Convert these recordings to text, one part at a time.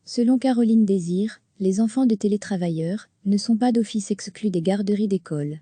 Selon Caroline Désir, les enfants de télétravailleurs ne sont pas d'office exclus des garderies d'école.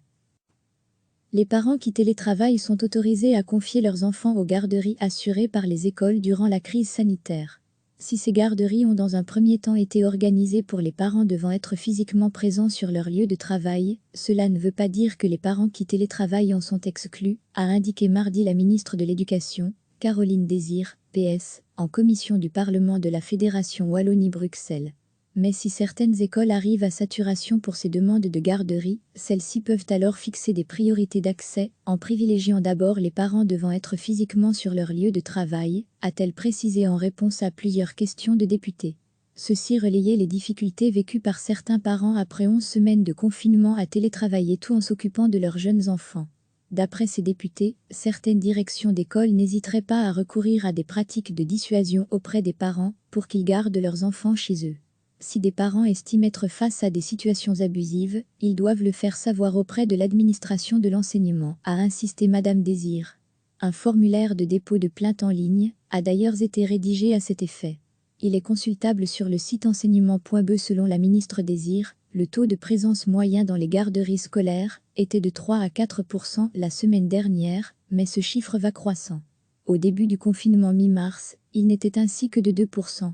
Les parents qui télétravaillent sont autorisés à confier leurs enfants aux garderies assurées par les écoles durant la crise sanitaire. Si ces garderies ont dans un premier temps été organisées pour les parents devant être physiquement présents sur leur lieu de travail, cela ne veut pas dire que les parents qui télétravaillent en sont exclus, a indiqué mardi la ministre de l'Éducation, Caroline Désir, PS, en commission du Parlement de la Fédération Wallonie-Bruxelles. Mais si certaines écoles arrivent à saturation pour ces demandes de garderie, celles-ci peuvent alors fixer des priorités d'accès, en privilégiant d'abord les parents devant être physiquement sur leur lieu de travail, a-t-elle précisé en réponse à plusieurs questions de députés. Ceci relayait les difficultés vécues par certains parents après 11 semaines de confinement à télétravailler tout en s'occupant de leurs jeunes enfants. D'après ces députés, certaines directions d'école n'hésiteraient pas à recourir à des pratiques de dissuasion auprès des parents pour qu'ils gardent leurs enfants chez eux. Si des parents estiment être face à des situations abusives, ils doivent le faire savoir auprès de l'administration de l'enseignement, a insisté Madame Désir. Un formulaire de dépôt de plainte en ligne a d'ailleurs été rédigé à cet effet. Il est consultable sur le site enseignement.be. Selon la ministre Désir, le taux de présence moyen dans les garderies scolaires était de 3 à 4% la semaine dernière, mais ce chiffre va croissant. Au début du confinement mi-mars, il n'était ainsi que de 2%.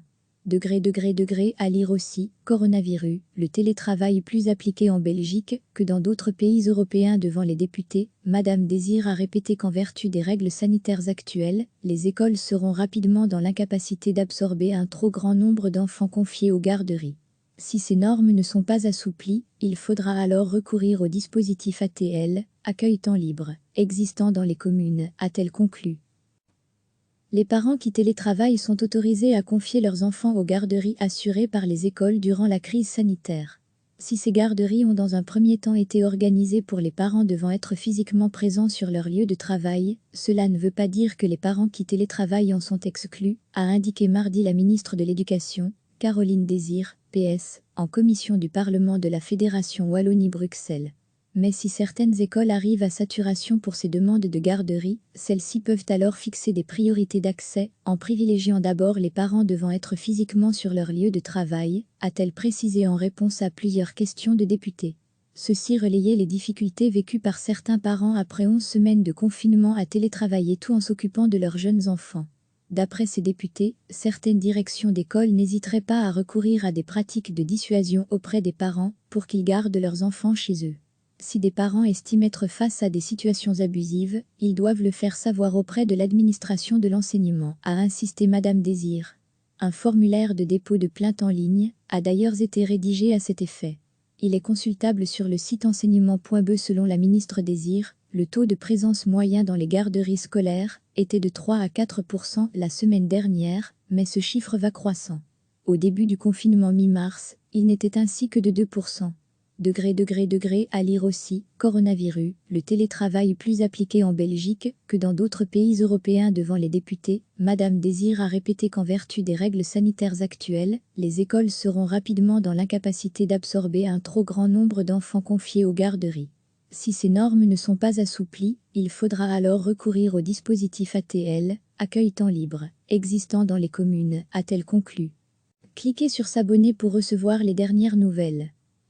À lire aussi, coronavirus, le télétravail plus appliqué en Belgique que dans d'autres pays européens. Devant les députés, Madame Désir a répété qu'en vertu des règles sanitaires actuelles, les écoles seront rapidement dans l'incapacité d'absorber un trop grand nombre d'enfants confiés aux garderies. Si ces normes ne sont pas assouplies, il faudra alors recourir au dispositif ATL, accueil temps libre, existant dans les communes, a-t-elle conclu. Les parents qui télétravaillent sont autorisés à confier leurs enfants aux garderies assurées par les écoles durant la crise sanitaire. Si ces garderies ont dans un premier temps été organisées pour les parents devant être physiquement présents sur leur lieu de travail, cela ne veut pas dire que les parents qui télétravaillent en sont exclus, a indiqué mardi la ministre de l'Éducation, Caroline Désir, PS, en commission du Parlement de la Fédération Wallonie-Bruxelles. Mais si certaines écoles arrivent à saturation pour ces demandes de garderie, celles-ci peuvent alors fixer des priorités d'accès, en privilégiant d'abord les parents devant être physiquement sur leur lieu de travail, a-t-elle précisé en réponse à plusieurs questions de députés. Ceci relayait les difficultés vécues par certains parents après 11 semaines de confinement à télétravailler tout en s'occupant de leurs jeunes enfants. D'après ces députés, certaines directions d'école n'hésiteraient pas à recourir à des pratiques de dissuasion auprès des parents pour qu'ils gardent leurs enfants chez eux. Si des parents estiment être face à des situations abusives, ils doivent le faire savoir auprès de l'administration de l'enseignement, a insisté Madame Désir. Un formulaire de dépôt de plainte en ligne a d'ailleurs été rédigé à cet effet. Il est consultable sur le site enseignement.be. Selon la ministre Désir, le taux de présence moyen dans les garderies scolaires était de 3 à 4% la semaine dernière, mais ce chiffre va croissant. Au début du confinement mi-mars, il n'était ainsi que de 2%. À lire aussi, coronavirus, le télétravail plus appliqué en Belgique que dans d'autres pays européens. Devant les députés, Madame Désir a répété qu'en vertu des règles sanitaires actuelles, les écoles seront rapidement dans l'incapacité d'absorber un trop grand nombre d'enfants confiés aux garderies. Si ces normes ne sont pas assouplies, il faudra alors recourir au dispositif ATL, accueil temps libre, existant dans les communes, a-t-elle conclu. Cliquez sur s'abonner pour recevoir les dernières nouvelles.